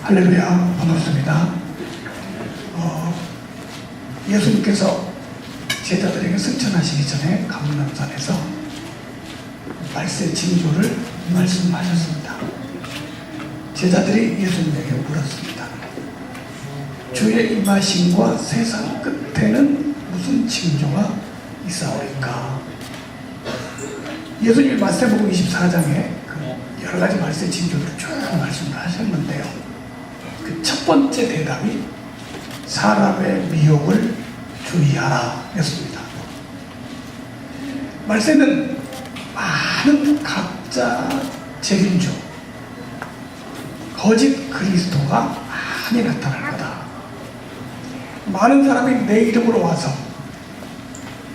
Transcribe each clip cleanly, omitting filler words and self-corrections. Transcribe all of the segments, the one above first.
할렐루야, 반갑습니다. 예수님께서 제자들에게 승천하시기 전에 감람산에서 말세 징조를 말씀하셨습니다. 제자들이 예수님에게 물었습니다. 주의 임하심과 세상 끝에는 무슨 징조가 있사오리까? 예수님이 마태복음 24장에 그 여러 가지 말세 징조들을 쭉 말씀을 하셨는데요. 그 첫 번째 대답이 사람의 미혹을 주의하라 였습니다. 말세는 많은 가짜 재림주, 거짓 그리스도가 많이 나타날 거다. 많은 사람이 내 이름으로 와서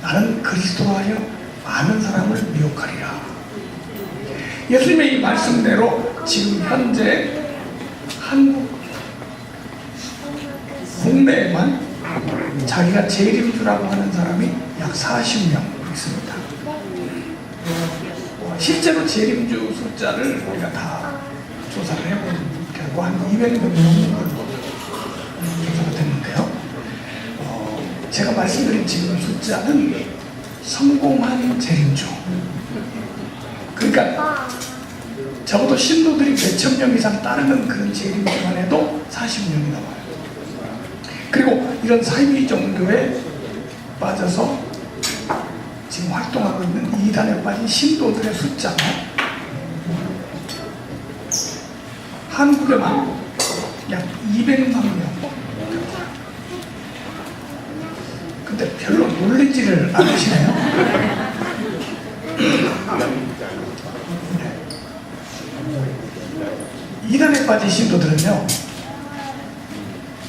나는 그리스도로 하여 많은 사람을 미혹하리라. 예수님의 이 말씀대로 지금 현재 한국 국내에만 자기가 재림주라고 하는 사람이 약 40명 있습니다. 실제로 재림주 숫자를 우리가 다 조사를 해본 결과 한 200명 넘는 걸로 조사가 됐는데요. 제가 말씀드린 지금 숫자는 성공한 재림주. 그러니까 적어도 신도들이 몇천 명 이상 따르는 그런 재림주만 해도 40명이 넘어요. 그리고 이런 사이비 종교에 빠져서 지금 활동하고 있는 이단에 빠진 신도들의 숫자가 한국에만 약 200만 명. 근데 별로 놀리지를 않으시네요. 이단에 빠진 신도들은요,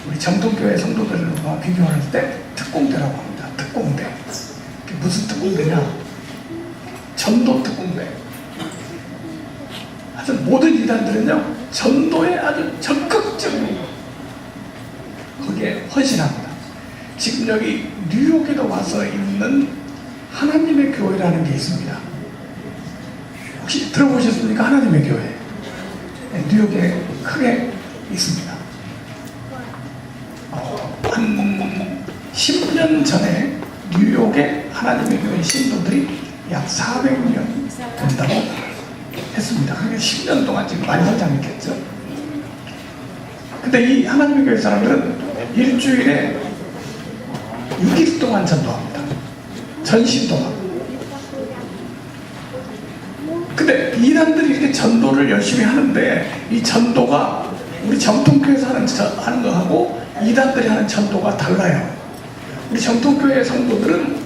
우리 정통교회 성도들과 비교할 때 특공대라고 합니다. 특공대. 그게 무슨 특공대냐? 전도 특공대. 하여튼 모든 이단들은요, 전도에 아주 적극적으로 거기에 헌신합니다. 지금 여기 뉴욕에도 와서 있는 하나님의 교회라는 게 있습니다. 혹시 들어보셨습니까? 하나님의 교회. 네, 뉴욕에 크게 있습니다. 한 10년 전에 뉴욕의 하나님의 교회 신도들이 약 400명 된다고 했습니다. 그게 10년 동안 지금 많이 성장했겠죠. 근데 이 하나님의 교회 사람들은 일주일에 6일 동안 전도합니다. 전신도가. 근데 이단들이 이렇게 전도를 열심히 하는데 이 전도가 우리 정통교회에서 하는 거하고 이단들이 하는 전도가 달라요. 우리 정통교회 성도들은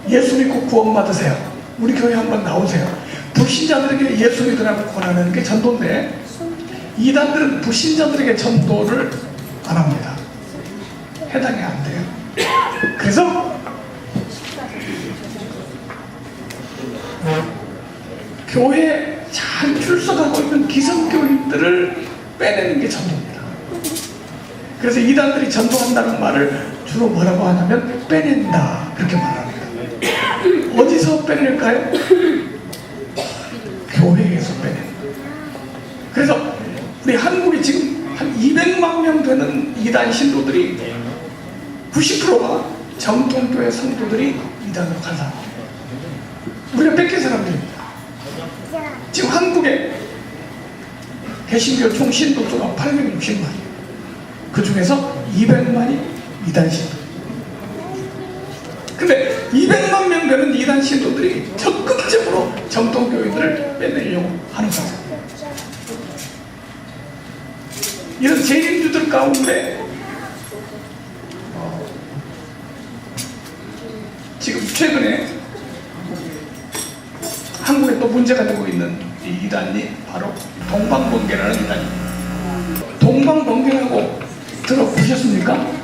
예수 믿고 구원받으세요. 우리 교회 한번 나오세요. 불신자들에게 예수 믿으라고 권하는 게 전도인데, 이단들은 불신자들에게 전도를 안 합니다. 해당이 안 돼요. 그래서 교회에 잘 출석하고 있는 기성교인들을 빼내는 게 전도입니다. 그래서 이단들이 전도한다는 말을 주로 뭐라고 하냐면 빼낸다, 그렇게 말합니다. 어디서 빼낼까요? 교회에서 빼낸다. 그래서 우리 한국이 지금 한 200만 명 되는 이단 신도들이 90%가 정통교회 성도들이 이단으로 간 사람입니다. 우리가 뺏긴 사람들입니다. 지금 한국에 개신교 총 신도 수가 860만이에요. 그 중에서 200만이 이단 신도. 근데 200만 명 되는 이단 신도들이 적극적으로 정통교인들을 빼내려고 하는 거죠. 이런 재림주들 가운데 지금 최근에 한국에 또 문제가 되고 있는 이 이단이 바로 동방번개라는 이단입니다. 동방번개라고 들어보셨습니까?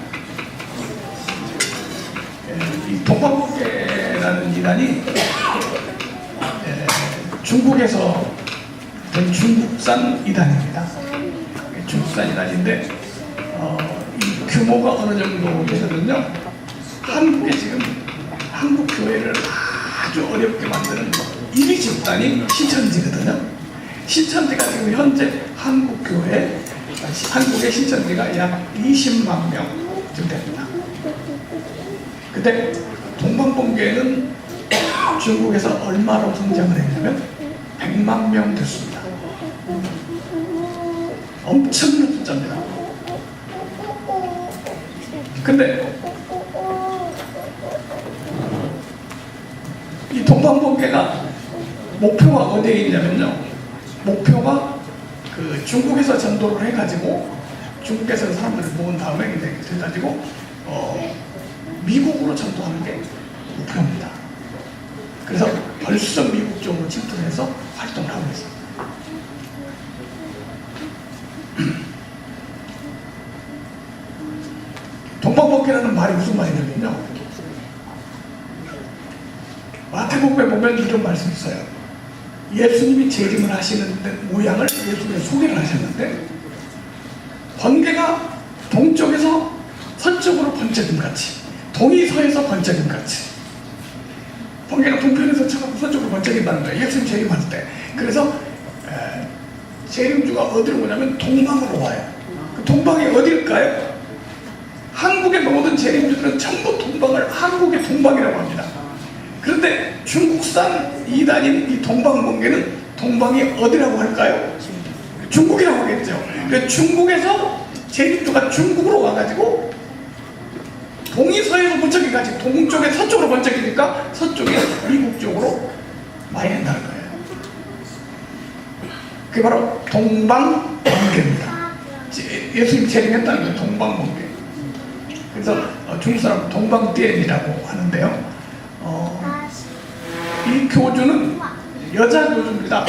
이 동방번개라는 이단이 중국에서 된 중국산 이단입니다. 중국산 이단인데 이 규모가 어느 정도 되거든요. 한국에 지금 한국 교회를 아주 어렵게 만드는 1위 집단이 신천지거든요. 신천지가 지금 현재 한국 교회 한국의 신천지가 약 20만 명쯤 됩니다. 근데 동방번개는 중국에서 얼마로 성장을 했냐면 100만 명 됐습니다. 엄청난 숫자입니다. 근데 이 동방번개가 목표가 어디에 있냐면요, 목표가 그 중국에서 전도를 해가지고 중국에서 사람들을 모은 다음에 이제 돼가지고 미국으로 전도하는 게 목표입니다. 그래서 벌써 미국 쪽으로 침투해서 활동을 하고 있습니다. 동방번개라는 말이 무슨 말이냐면요, 마태복음에 보면 이런 말씀이 있어요. 예수님이 재림을 하시는 모양을 예수님이 소개를 하셨는데, 번개가 동쪽에서 서쪽으로 번쩍임같이, 동이 서에서 번쩍임같이, 번개가 동편에서 서쪽으로 번쩍인다는 거예요, 예수님 재림할 때. 그래서 재림주가 어디로 오냐면 동방으로 와요. 그 동방이 어딜까요? 한국의 모든 재림주들은 전부 동방을 한국의 동방이라고 합니다. 그런데 중국산 이단인 이 동방번개는 동방이 어디라고 할까요? 중국이라고 하겠죠. 그러니까 중국에서 재림주가 중국으로 와가지고 동이 서에서 번쩍이까지 동쪽에 서쪽으로 번쩍이니까 서쪽에 미국 쪽으로 많이 된다는 거예요. 그게 바로 동방번개입니다. 예수님 재림했다는 거예요, 동방번개. 그래서 중국 사람 동방띠엔이라고 하는데요. 이 교주는 여자 교주입니다.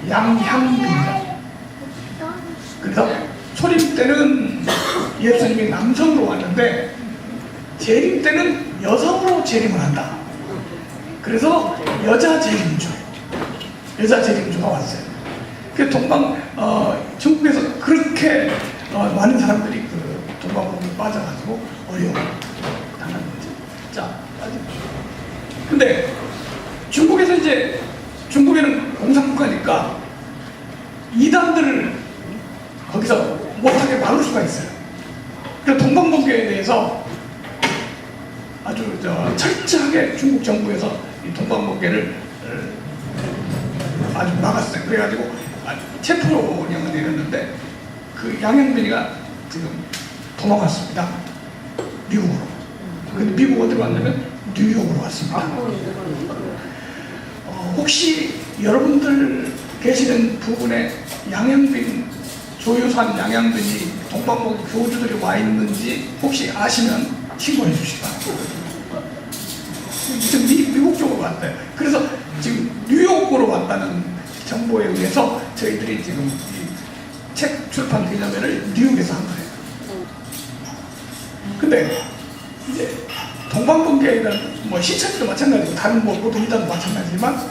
양향빈입니다. 그래서 초림 때는 예수님이 남성으로 왔는데 재림 때는 여성으로 재림을 한다. 그래서 여자 재림주가 왔어요. 그 중국에서 그렇게 많은 사람들이 그 동방번개에 빠져가지고 어려움을 당하는 거죠. 자, 근데 중국에서 이제 중국에는 공산국가니까 이단들을 거기서 못하게 막을 수가 있어요. 그래서 동방번개에 대해서 아주 철저하게 중국 정부에서 이 동방번개를 아주 막았어요. 그래가지고 체포령을 내렸는데 그 양형빈이가 지금 도망갔습니다. 미국으로. 근데 미국 어디로 왔냐면 뉴욕으로 왔습니다. 혹시 여러분들 계시는 부분에 양형빈, 조유산 양형빈이 동방번개 교주들이 와 있는지 혹시 아시면 신고해 주시기 바랍니다. 지금 미국 쪽으로 왔대요. 그래서 지금 뉴욕으로 왔다는 정보에 의해서 저희들이 지금 이 책 출판 기념회를 뉴욕에서 한 거예요. 근데 이제 동방번개는 뭐 신천지도 마찬가지고 다른 모든 이단도 마찬가지지만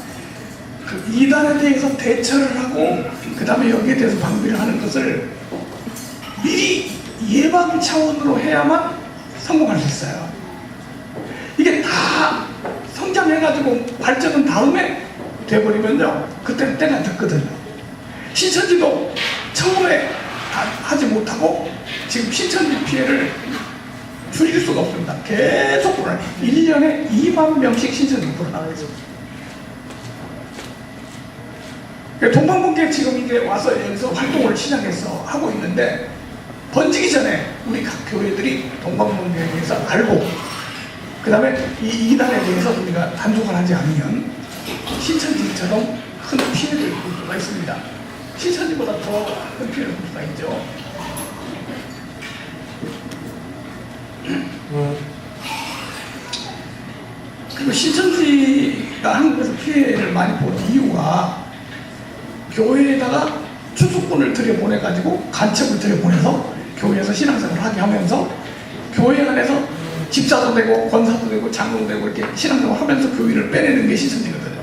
그 이단에 대해서 대처를 하고 그 다음에 여기에 대해서 방비를 하는 것을 미리 예방 차원으로 해야만 성공할 수 있어요. 이게 다 성장해가지고 발전한 다음에 돼버리면요, 그때는 때가 됐거든요. 신천지도 처음에 하지 못하고 지금 신천지 피해를 줄일 수가 없습니다. 계속 불어나요. 1년에 2만 명씩 신천지가 불어나고 있습니다. 동방번개 지금 이게 와서 여기서 활동을 시작해서 하고 있는데, 번지기 전에 우리 각 교회들이 동방번개에 대해서 알고 그 다음에 이 이단에 대해서 우리가 단속을 하지 않으면 신천지처럼 큰 피해를 볼 수가 있습니다. 신천지보다 더 큰 피해를 볼 수가 있죠. 그리고 신천지가 한국에서 피해를 많이 본 이유가 교회에다가 추수꾼을 들여보내가지고 간첩을 들여보내서 교회에서 신앙생활을 하게 하면서 교회 안에서 집사도 되고 권사도 되고 장로도 되고 이렇게 신앙생활을 하면서 교회를 빼내는 게 신천지거든요.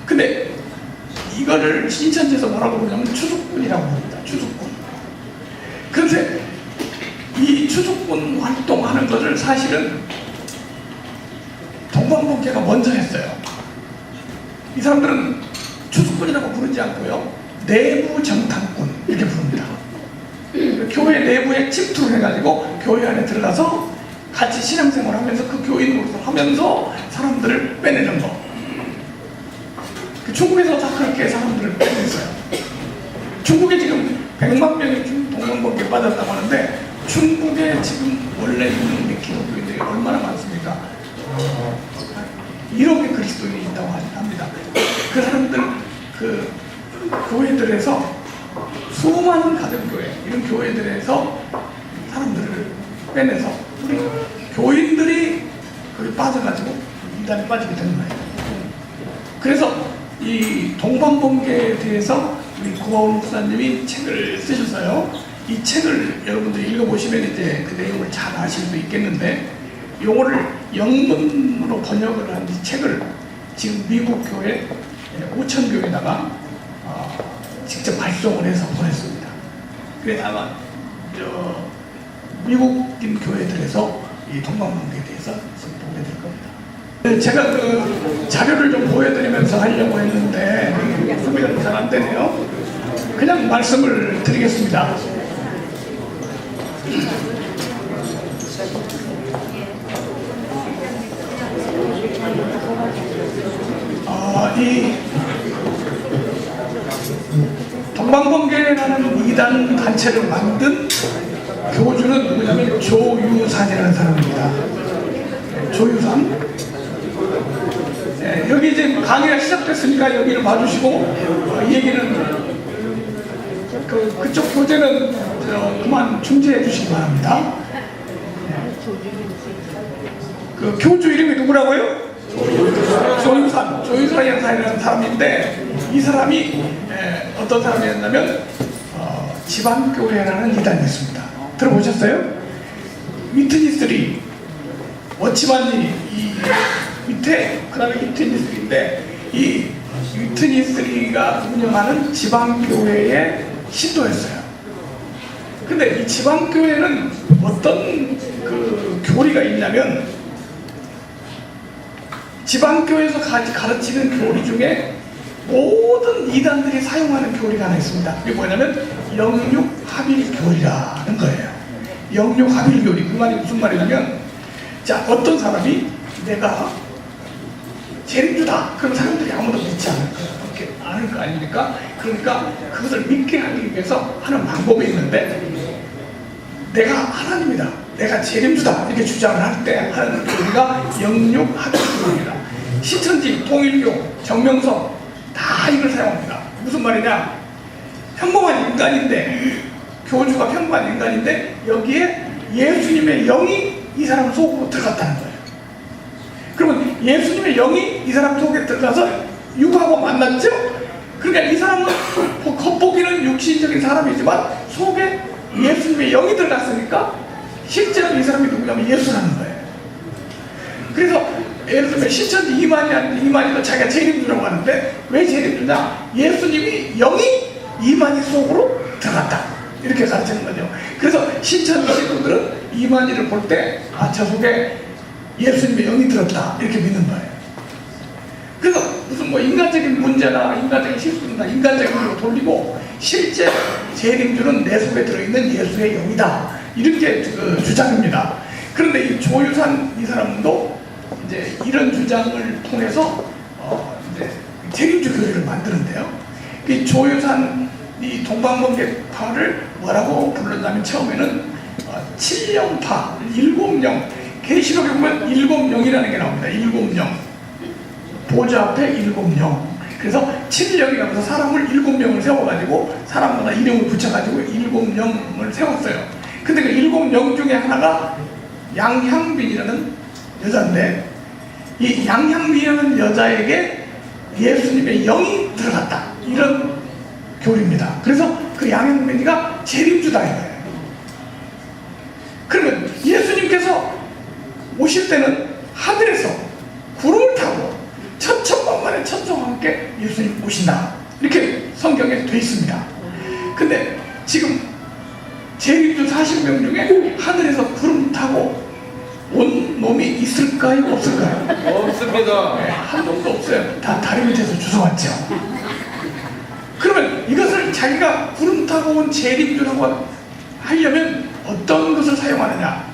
근데 이거를 신천지에서 뭐라고 부르냐면 추수꾼이라고 부릅니다. 추수꾼. 그런데 이 추수꾼 활동하는 것을 사실은 동방번개가 먼저 했어요. 이 사람들은 추수꾼이라고 부르지 않고요, 내부 정탐꾼 이렇게 부릅니다. 그 교회 내부에 침투를 해가지고 교회 안에 들어가서 같이 신앙생활을 하면서 그 교인으로서 하면서 사람들을 빼내는 거. 그 중국에서 다 그렇게 사람들을 빼냈어요. 중국에 지금 100만 명이 동방번개에 빠졌다고 하는데 중국에 지금 원래 있는 기독교인들이 얼마나 많습니까? 1억의 그리스도인이 있다고 합니다. 그 사람들 그 교회들에서 수많은 가정교회 이런 교회들에서 사람들을 빼내서 우리 교인들이 거기 빠져가지고 이단에 빠지게 되는 거예요. 그래서 이 동방번개에 대해서 우리 고바울 목사님이 책을 쓰셨어요. 이 책을 여러분들이 읽어보시면 이제 그 내용을 잘 아실 수 있겠는데 요거를 영문으로 번역을 한 이 책을 지금 미국 교회 5천 교회에다가 직접 발송을 해서 보냈습니다. 그래서 아마 미국인 교회들에서 이 동방번개에 대해서 지금 보게 될 겁니다. 제가 그 자료를 좀 보여드리면서 하려고 했는데 소개가 잘 안 되네요. 그냥 말씀을 드리겠습니다. 이 동방번개라는 이단 단체를 만든 교주는 누구냐면 조유산이라는 사람입니다. 조유산. 네, 여기 이제 강의가 시작됐으니까 여기를 봐주시고 이 얘기는 그쪽 교재는 그만 중지해 주시기 바랍니다. 그 교주 이름이 누구라고요? 조유산이라는 사람인데 이 사람이 어떤 사람이었냐면 지방교회라는 이단이 있습니다. 들어보셨어요? 위트니스리 워치만이 이 밑에 그 다음에 위트니스리인데 이 위트니스리가 운영하는 지방교회의 신도였어요. 근데 이 지방교회는 어떤 그 교리가 있냐면 지방교회에서 가르치는 교리 중에 모든 이단들이 사용하는 교리가 하나 있습니다. 그게 뭐냐면 영육합일교리라는 거예요. 영육합일교리. 그 말이 무슨 말이냐면 자 어떤 사람이 내가 재림주다. 그럼 사람들이 아무도 믿지 않을 거예요. 그렇게 않을 거 아닙니까? 그러니까 그것을 믿게 하기 위해서 하는 방법이 있는데 내가 하나님이다. 내가 재림주다. 이렇게 주장을 할 때 하는 교리가 영육합일교리라. 신천지, 통일교, 정명성 다 이걸 사용합니다. 무슨 말이냐? 평범한 인간인데 교주가 평범한 인간인데 여기에 예수님의 영이 이 사람 속으로 들어갔다는 거예요. 그러면 예수님의 영이 이 사람 속에 들어가서 육하고 만났죠? 그러니까 이 사람은 겉보기는 육신적인 사람이지만 속에 예수님의 영이 들어갔으니까 실제로 이 사람이 누구냐면 예수라는 거예요. 그래서 예를 들면 신천지 이만희도 자기가 재림주라고 하는데 왜 재림주냐? 예수님이 영이 이만희 속으로 들어갔다. 이렇게 가르치는 거죠. 그래서 신천지 식구들은 이만희를 볼 때 저 속에 예수님의 영이 들었다. 이렇게 믿는 거예요. 그래서 무슨 뭐 인간적인 문제나 인간적인 실수나 인간적인 걸로 돌리고 실제 재림주는 내 속에 들어있는 예수의 영이다. 이렇게 주장입니다. 그런데 이 조유산 이 사람도 이제 이런 주장을 통해서 이제 재림주 교리를 만드는데요. 이 조유산 이 동방번개파를 뭐라고 불렀냐면 처음에는 7영파, 7영. 계시록에 보면 7영이라는 게 나옵니다. 7영. 보좌 앞에 7영. 그래서 7영이라고 해서 사람을 7명을 세워가지고 사람마다 이름을 붙여가지고 7영을 세웠어요. 근데 그 7영 중에 하나가 양향빈이라는 여자인데 이 양향빈이라는 여자에게 예수님의 영이 들어갔다. 이런 교리입니다. 그래서 그 양향빈이가 재림주다 이거예요. 그러면 예수님께서 오실 때는 하늘에서 구름을 타고 천천만만의 천사와 함께 예수님 오신다. 이렇게 성경에 돼 있습니다. 근데 지금 재림주 40명 중에 하늘에서 구름 타고 온 놈이 있을까요? 없을까요? 없습니다. 네, 한 놈도 없어요. 다 다리 밑에서 주워왔죠. 그러면 이것을 자기가 구름 타고 온 재림주라고 하려면 어떤 것을 사용하느냐?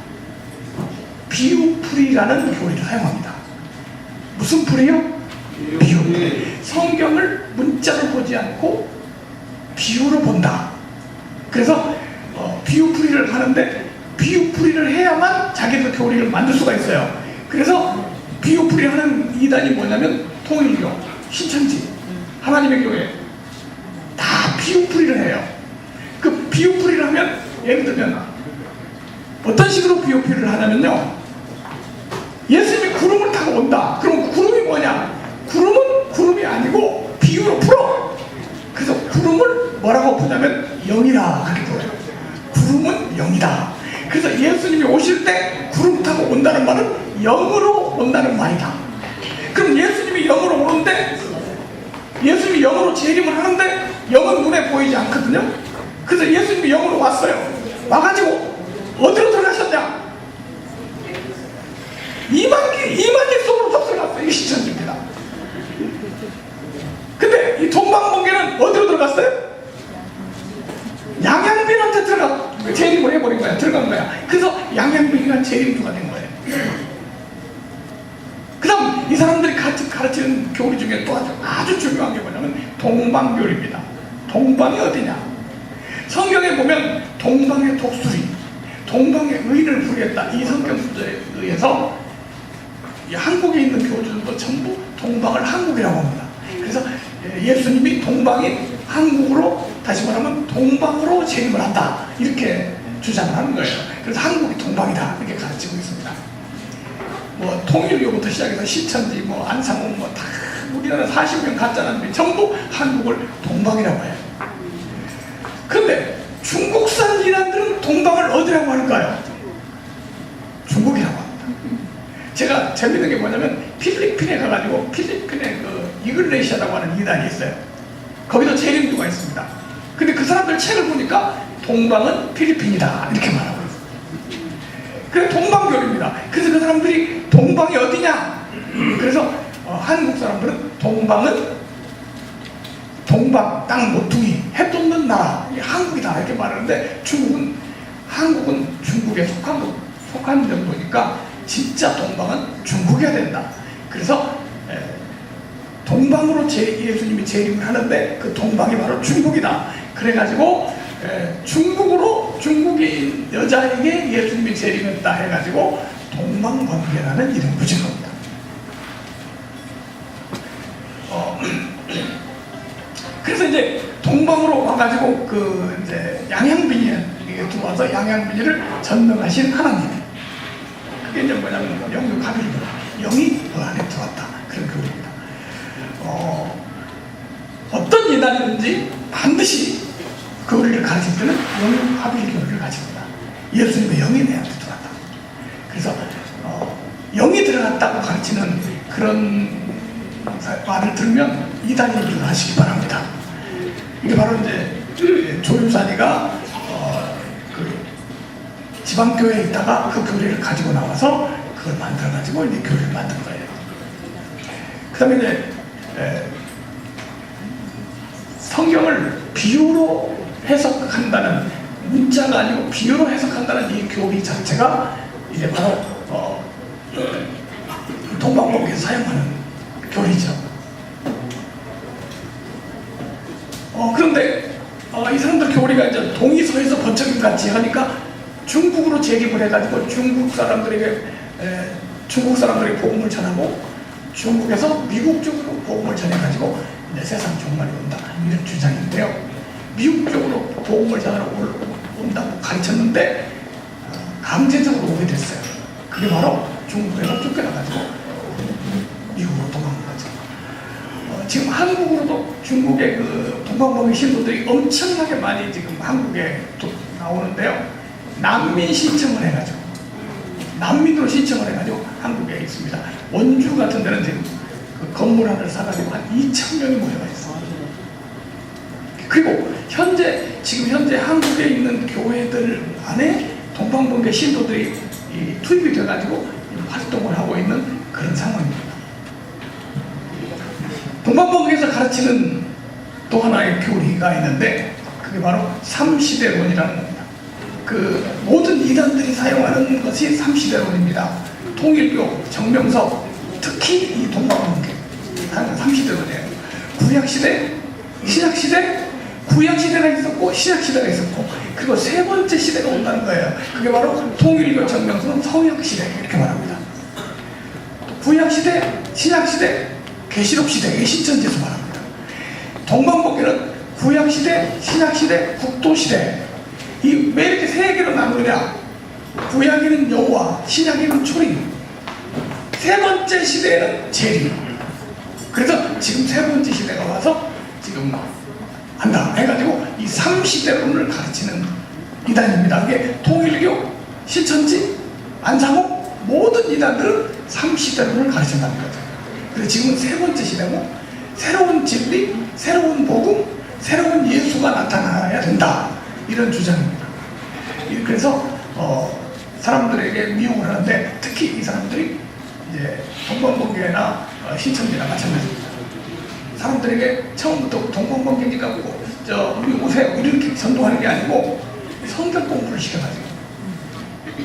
비유풀이라는 교리를 사용합니다. 무슨 풀이요? 비유풀이. 성경을 문자로 보지 않고 비유로 본다. 그래서 비유풀이를 하는데 비유풀이를 해야만 자기들 교리를 만들 수가 있어요. 그래서 비유풀이 하는 이단이 뭐냐면 통일교, 신천지, 하나님의 교회 다 비유풀이를 해요. 그 비유풀이를 하면 예를 들면 어떤 식으로 비유풀이를 하냐면요, 예수님이 구름을 타고 온다. 그럼 구름이 뭐냐? 구름은 구름이 아니고 비유로 풀어. 그래서 구름을 뭐라고 푸냐면 영이라 그렇게 불러요. 구름은 영이다. 그래서 예수님이 오실 때 구름 타고 온다는 말은 영으로 온다는 말이다. 그럼 예수님이 영으로 오는데, 예수님이 영으로 재림을 하는데 영은 눈에 보이지 않거든요. 그래서 예수님이 영으로 왔어요. 와가지고 어디로 들어가셨냐? 이만기 속으로 들어갔어요. 이게 신천지입니다. 근데 이 동방번개는 어디로 들어갔어요? 양양빈한테 재림을 해버린 거야. 들어간 거야. 그래서 양양빈이가 재림주가 된 거예요. 그 다음 이 사람들이 가르치는 교리 중에 또 아주 중요한 게 뭐냐면 동방교리입니다. 동방이 어디냐? 성경에 보면 동방의 독수리, 동방의 의를 부리했다. 이 성경 구절에 의해서 이 한국에 있는 교주들도 전부 동방을 한국이라고 합니다. 그래서 예수님이 동방인 한국으로, 다시 말하면 동방으로 재림을 한다, 이렇게 주장을 하는 거예요. 그래서 한국이 동방이다 이렇게 가르치고 있습니다. 뭐 통일교부터 시작해서 신천지, 뭐 안상홍, 뭐 다 우리나라 40명 가짜라는 전부 한국을 동방이라고 해요. 그런데 중국산 이단들은 동방을 어디라고 하는가요? 중국이라고 합니다. 제가 재밌는 게 뭐냐면 필리핀에 가가지고 필리핀에 그 이글레시아라고 하는 이단이 있어요. 거기도 재림주가 있습니다. 근데 그 사람들 책을 보니까 동방은 필리핀이다 이렇게 말하고 있어요. 그게 동방교리입니다. 그래서 그 사람들이 동방이 어디냐? 그래서 한국 사람들은 동방은 동방, 땅 모퉁이, 해 돋는 나라, 이게 한국이다 이렇게 말하는데, 한국은 중국에 속한 정도니까 진짜 동방은 중국이어야 된다. 그래서 동방으로 예수님이 재림을 하는데 그 동방이 바로 중국이다. 그래가지고 중국인 여자에게 예수님이 재림했다 해가지고 동방번개라는 이름을 붙인 겁니다. 그래서 이제 동방으로 와가지고 이제 양양빈이 들어와서 양양빈이를 전능하신 하나님, 그게 이제 뭐냐면 영육 합일교, 영이 그 안에 들어왔다, 그런 교리입니다. 어떤 이단이든지 반드시 교리를 가르칠 때는 영육 합일교리를 가르칩니다. 예수님의 영이 내한테 들어왔다. 그래서 영이 들어갔다고 가르치는 그런 말을 들으면 이단인 줄 아시기 바랍니다. 이게 바로 이제 조유산이가 그 지방교회에 있다가 그 교리를 가지고 나와서 그걸 만들어가지고 이제 교리를 만든 거예요. 그 다음에 이제 성경을 비유로 해석한다는, 문자가 아니고 비유로 해석한다는 이 교리 자체가 이제 바로 동방번개에서 사용하는 교리죠. 그런데 이 사람들 교리가 이제 동의서에서 번쩍임같이 하니까 중국으로 재림을 해가지고 중국 사람들에게 복음을 전하고, 중국에서 미국 쪽으로 복음을 전해가지고 이제 세상 종말이 온다, 이런 주장인데요. 미국 쪽으로 복음을 전하러 온다고 가르쳤는데 강제적으로 오게 됐어요. 그게 바로 중국에서 쫓겨나가지고 미국으로 도망간 거죠. 지금 한국으로도 중국의 그 동방번개 신도들이 엄청나게 많이 지금 한국에 나오는데요. 난민 신청을 해가지고, 난민으로 신청을 해가지고 한국에 있습니다. 원주 같은 데는 지금 그 건물 하나를 사가지고 한 2,000명이 모여가 있어요. 그리고 지금 현재 한국에 있는 교회들 안에 동방번개 신도들이 투입이 돼가지고 활동을 하고 있는 그런 상황입니다. 동방번개에서 가르치는 또 하나의 교리가 있는데 그게 바로 삼시대론이라는 겁니다. 그 모든 이단들이 사용하는 것이 삼시대론입니다. 통일교, 정명석, 특히 이 동방문계 하는 삼시대론이에요. 구약시대, 신약시대, 구약시대가 있었고 신약시대가 있었고, 그리고 세 번째 시대가 온다는 거예요. 그게 바로 통일교, 정명석은 성약시대 이렇게 말합니다. 구약시대, 신약시대, 계시록시대, 이게 신천지에서 말합니다. 동방법계는 구약시대, 신약시대, 국도시대. 왜 이렇게 세 개로 나누느냐? 구약에는 여호와, 신약에는 초림, 세 번째 시대에는 재림. 그래서 지금 세 번째 시대가 와서 지금 한다 해가지고 이 3시대론을 가르치는 이단입니다. 이게 통일교, 신천지, 안상호 모든 이단들은 3시대론을 가르친다는 거죠. 그래서 지금은 세 번째 시대고 새로운 진리, 새로운 복음, 새로운 예수가 나타나야 된다, 이런 주장입니다. 그래서 사람들에게 미혹을 하는데, 특히 이 사람들이 이제 동방번개나 신천지나 마찬가지입니다. 사람들에게 처음부터 동방번개니까 우리 오세요, 우리 이렇게 전도하는 게 아니고 성경 공부를 시켜가지고,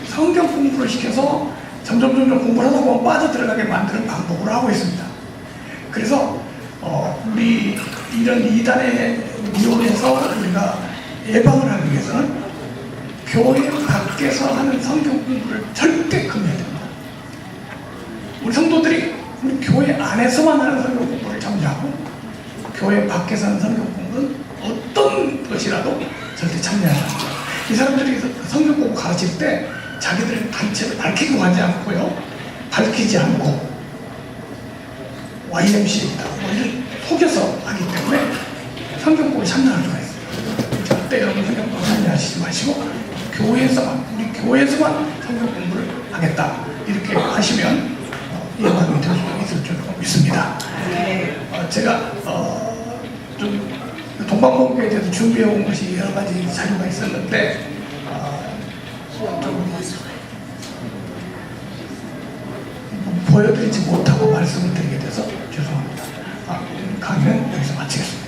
성경 공부를 시켜서 점점 공부를 하다 보면 빠져들어가게 만드는 방법으로 하고 있습니다. 그래서 우리 이런 이단의 미혹에서 우리가 예방을 하기 위해서는 교회 밖에서 하는 성경 공부를 절대 금해야 됩니다. 우리 성도들이 우리 교회 안에서만 하는 성경 공부를 참여하고, 교회 밖에서 하는 성경 공부는 어떤 것이라도 절대 참여하지 않습니다. 이 사람들이 성경 공부 가르칠 때 자기들의 단체를 밝히고 하지 않고요, 밝히지 않고 YMCA다 이를 속여서 하기 때문에 성경 공부에 참여할 수가 있어요. 절대 여러분 성경 공부 참여하시지 마시고 우리 교회에서만 성경 공부를 하겠다, 이렇게 하시면 예방이 될 수 있을 줄 믿습니다. 제가 좀 동방번개에 대해서 준비해온 것이 여러 가지 자료가 있었는데 좀 보여드리지 못하고 말씀을 드리게 돼서 죄송합니다. 강의는 여기서 마치겠습니다.